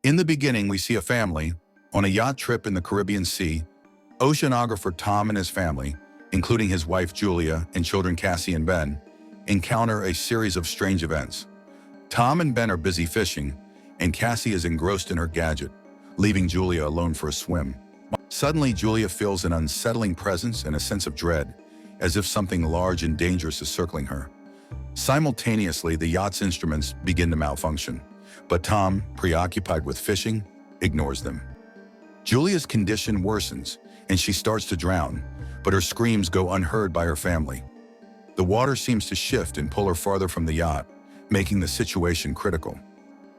In the beginning, we see a family on a yacht trip in the Caribbean Sea. Oceanographer Tom and his family, including his wife Julia and children Cassie and Ben, encounter a series of strange events. Tom and Ben are busy fishing, and Cassie is engrossed in her gadget, leaving Julia alone for a swim. Suddenly, Julia feels an unsettling presence and a sense of dread, as if something large and dangerous is circling her. Simultaneously, the yacht's instruments begin to malfunction, but Tom, preoccupied with fishing, ignores them. Julia's condition worsens, and she starts to drown, but her screams go unheard by her family. The water seems to shift and pull her farther from the yacht, making the situation critical.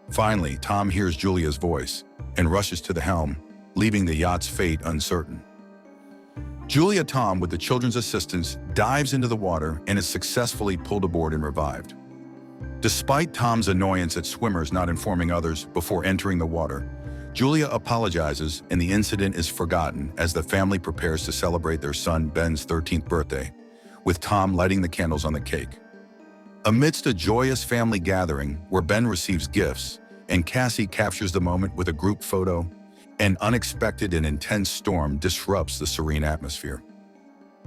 Finally, Tom hears Julia's voice and rushes to the helm, leaving the yacht's fate uncertain. Julia Tom, with the children's assistance, dives into the water and is successfully pulled aboard and revived. Despite Tom's annoyance at swimmers not informing others before entering the water, Julia apologizes and the incident is forgotten as the family prepares to celebrate their son Ben's 13th birthday, with Tom lighting the candles on the cake. Amidst a joyous family gathering where Ben receives gifts and Cassie captures the moment with a group photo, an unexpected and intense storm disrupts the serene atmosphere.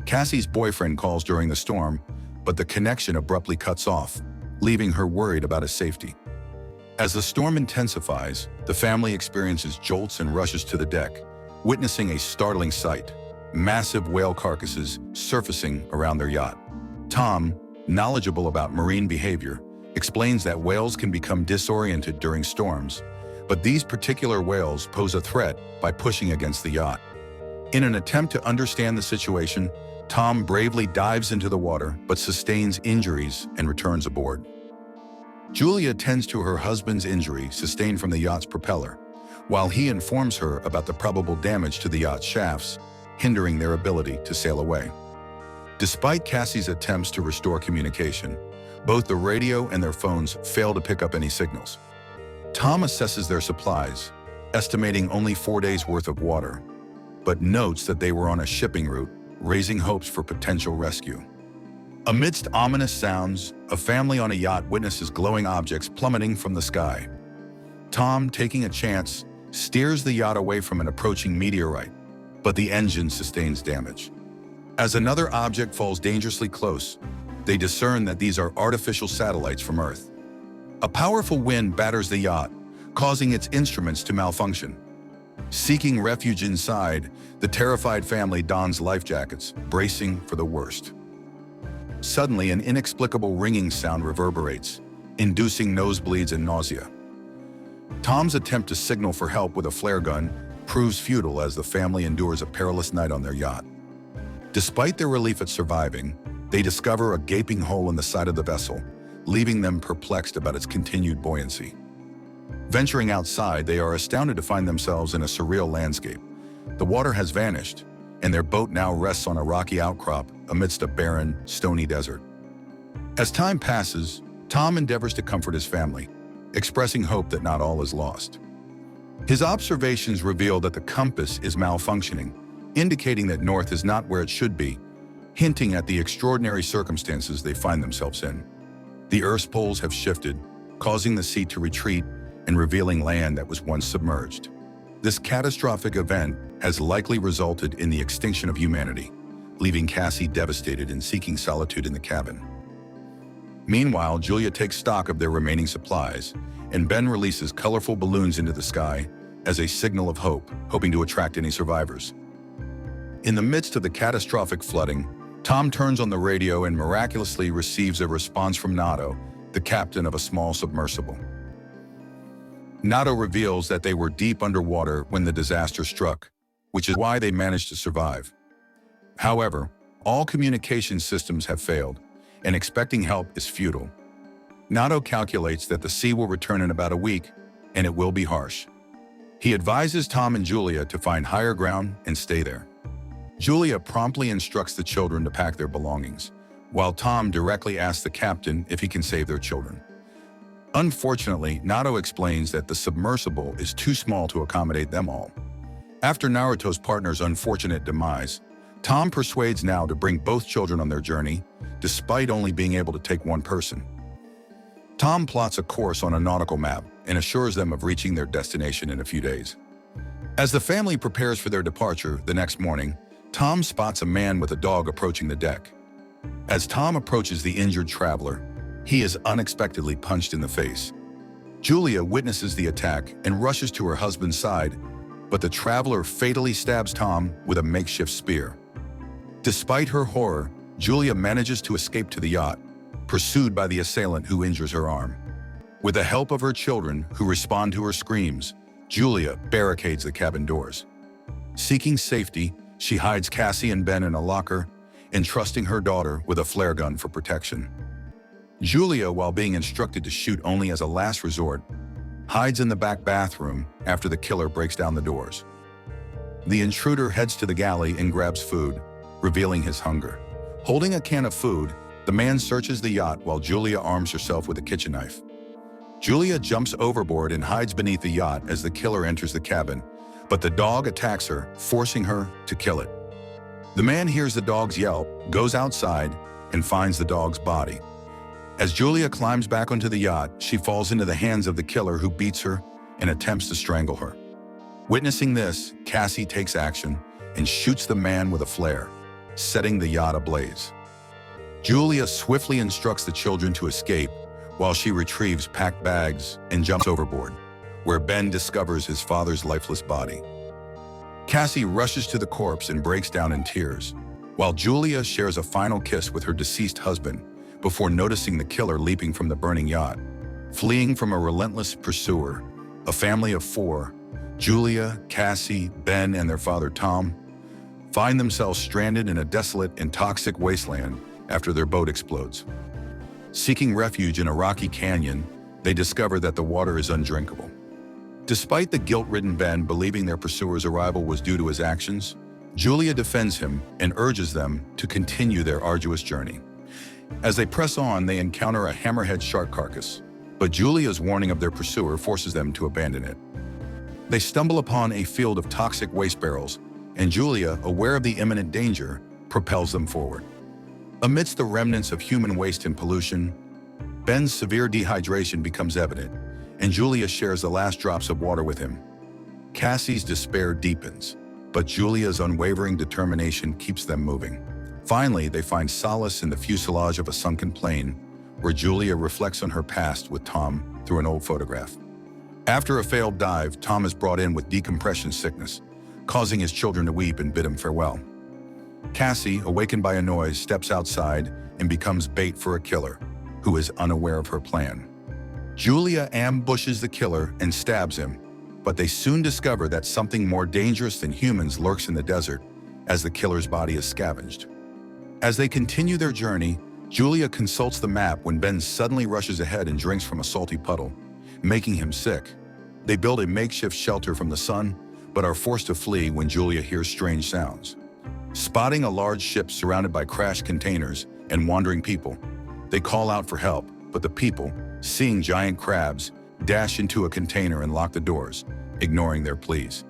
Cassie's boyfriend calls during the storm, but the connection abruptly cuts off, leaving her worried about his safety. As the storm intensifies, the family experiences jolts and rushes to the deck, witnessing a startling sight: massive whale carcasses surfacing around their yacht. Tom, knowledgeable about marine behavior, explains that whales can become disoriented during storms, but these particular whales pose a threat by pushing against the yacht. In an attempt to understand the situation, Tom bravely dives into the water but sustains injuries and returns aboard. Julia tends to her husband's injury sustained from the yacht's propeller, while he informs her about the probable damage to the yacht's shafts, hindering their ability to sail away. Despite Cassie's attempts to restore communication, both the radio and their phones fail to pick up any signals. Tom assesses their supplies, estimating only 4 days' worth of water, but notes that they were on a shipping route, raising hopes for potential rescue. Amidst ominous sounds, a family on a yacht witnesses glowing objects plummeting from the sky. Tom, taking a chance, steers the yacht away from an approaching meteorite, but the engine sustains damage. As another object falls dangerously close, they discern that these are artificial satellites from Earth. A powerful wind batters the yacht, causing its instruments to malfunction. Seeking refuge inside, the terrified family dons life jackets, bracing for the worst. Suddenly, an inexplicable ringing sound reverberates, inducing nosebleeds and nausea. Tom's attempt to signal for help with a flare gun proves futile as the family endures a perilous night on their yacht. Despite their relief at surviving, they discover a gaping hole in the side of the vessel, leaving them perplexed about its continued buoyancy. Venturing outside, they are astounded to find themselves in a surreal landscape. The water has vanished, and their boat now rests on a rocky outcrop amidst a barren, stony desert. As time passes, Tom endeavors to comfort his family, expressing hope that not all is lost. His observations reveal that the compass is malfunctioning, indicating that north is not where it should be, hinting at the extraordinary circumstances they find themselves in. The Earth's poles have shifted, causing the sea to retreat and revealing land that was once submerged. This catastrophic event has likely resulted in the extinction of humanity, leaving Cassie devastated and seeking solitude in the cabin. Meanwhile, Julia takes stock of their remaining supplies, and Ben releases colorful balloons into the sky as a signal of hope, hoping to attract any survivors. In the midst of the catastrophic flooding, Tom turns on the radio and miraculously receives a response from Nato, the captain of a small submersible. Nato reveals that they were deep underwater when the disaster struck, which is why they managed to survive. However, all communication systems have failed, and expecting help is futile. Nato calculates that the sea will return in about a week, and it will be harsh. He advises Tom and Julia to find higher ground and stay there. Julia promptly instructs the children to pack their belongings, while Tom directly asks the captain if he can save their children. Unfortunately, Nato explains that the submersible is too small to accommodate them all. After Naruto's partner's unfortunate demise, Tom persuades Nao to bring both children on their journey, despite only being able to take one person. Tom plots a course on a nautical map and assures them of reaching their destination in a few days. As the family prepares for their departure the next morning, Tom spots a man with a dog approaching the deck. As Tom approaches the injured traveler, he is unexpectedly punched in the face. Julia witnesses the attack and rushes to her husband's side, but the traveler fatally stabs Tom with a makeshift spear. Despite her horror, Julia manages to escape to the yacht, pursued by the assailant who injures her arm. With the help of her children, who respond to her screams, Julia barricades the cabin doors. Seeking safety, she hides Cassie and Ben in a locker, entrusting her daughter with a flare gun for protection. Julia, while being instructed to shoot only as a last resort, hides in the back bathroom after the killer breaks down the doors. The intruder heads to the galley and grabs food, revealing his hunger. Holding a can of food, the man searches the yacht while Julia arms herself with a kitchen knife. Julia jumps overboard and hides beneath the yacht as the killer enters the cabin, but the dog attacks her, forcing her to kill it. The man hears the dog's yelp, goes outside, and finds the dog's body. As Julia climbs back onto the yacht, she falls into the hands of the killer, who beats her and attempts to strangle her. Witnessing this, Cassie takes action and shoots the man with a flare, setting the yacht ablaze. Julia swiftly instructs the children to escape while she retrieves packed bags and jumps overboard, where Ben discovers his father's lifeless body. Cassie rushes to the corpse and breaks down in tears, while Julia shares a final kiss with her deceased husband before noticing the killer leaping from the burning yacht. Fleeing from a relentless pursuer, a family of four, Julia, Cassie, Ben, and their father Tom, find themselves stranded in a desolate and toxic wasteland after their boat explodes. Seeking refuge in a rocky canyon, they discover that the water is undrinkable. Despite the guilt-ridden Ben believing their pursuer's arrival was due to his actions, Julia defends him and urges them to continue their arduous journey. As they press on, they encounter a hammerhead shark carcass, but Julia's warning of their pursuer forces them to abandon it. They stumble upon a field of toxic waste barrels, and Julia, aware of the imminent danger, propels them forward. Amidst the remnants of human waste and pollution, Ben's severe dehydration becomes evident, and Julia shares the last drops of water with him. Cassie's despair deepens, but Julia's unwavering determination keeps them moving. Finally, they find solace in the fuselage of a sunken plane, where Julia reflects on her past with Tom through an old photograph. After a failed dive, Tom is brought in with decompression sickness, causing his children to weep and bid him farewell. Cassie, awakened by a noise, steps outside and becomes bait for a killer, who is unaware of her plan. Julia ambushes the killer and stabs him, but they soon discover that something more dangerous than humans lurks in the desert as the killer's body is scavenged. As they continue their journey, Julia consults the map when Ben suddenly rushes ahead and drinks from a salty puddle, making him sick. They build a makeshift shelter from the sun, but are forced to flee when Julia hears strange sounds. Spotting a large ship surrounded by crashed containers and wandering people, they call out for help, but the people, seeing giant crabs, dash into a container and lock the doors, ignoring their pleas.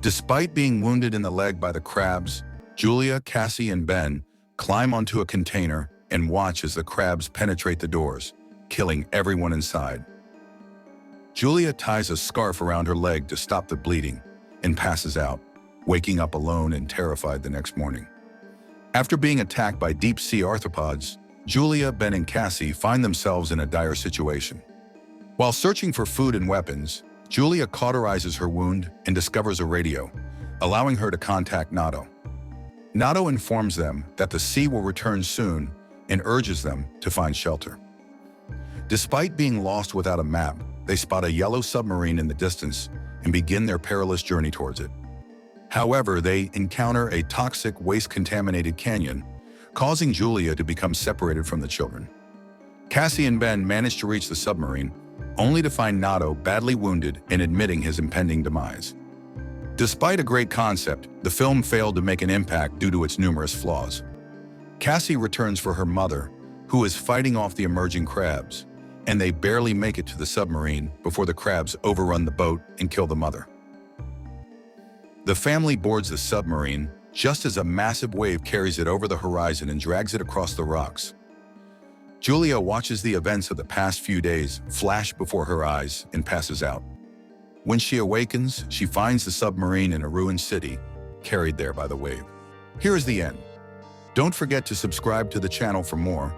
Despite being wounded in the leg by the crabs, Julia, Cassie, and Ben climb onto a container and watch as the crabs penetrate the doors, killing everyone inside. Julia ties a scarf around her leg to stop the bleeding and passes out, waking up alone and terrified the next morning. After being attacked by deep-sea arthropods, Julia, Ben, and Cassie find themselves in a dire situation. While searching for food and weapons, Julia cauterizes her wound and discovers a radio, allowing her to contact Nato. Nato informs them that the sea will return soon and urges them to find shelter. Despite being lost without a map, they spot a yellow submarine in the distance and begin their perilous journey towards it. However, they encounter a toxic, waste-contaminated canyon, causing Julia to become separated from the children. Cassie and Ben manage to reach the submarine, only to find Nato badly wounded and admitting his impending demise. Despite a great concept, the film failed to make an impact due to its numerous flaws. Cassie returns for her mother, who is fighting off the emerging crabs, and they barely make it to the submarine before the crabs overrun the boat and kill the mother. The family boards the submarine just as a massive wave carries it over the horizon and drags it across the rocks. Julia watches the events of the past few days flash before her eyes and passes out. When she awakens, she finds the submarine in a ruined city, carried there by the wave. Here is the end. Don't forget to subscribe to the channel for more.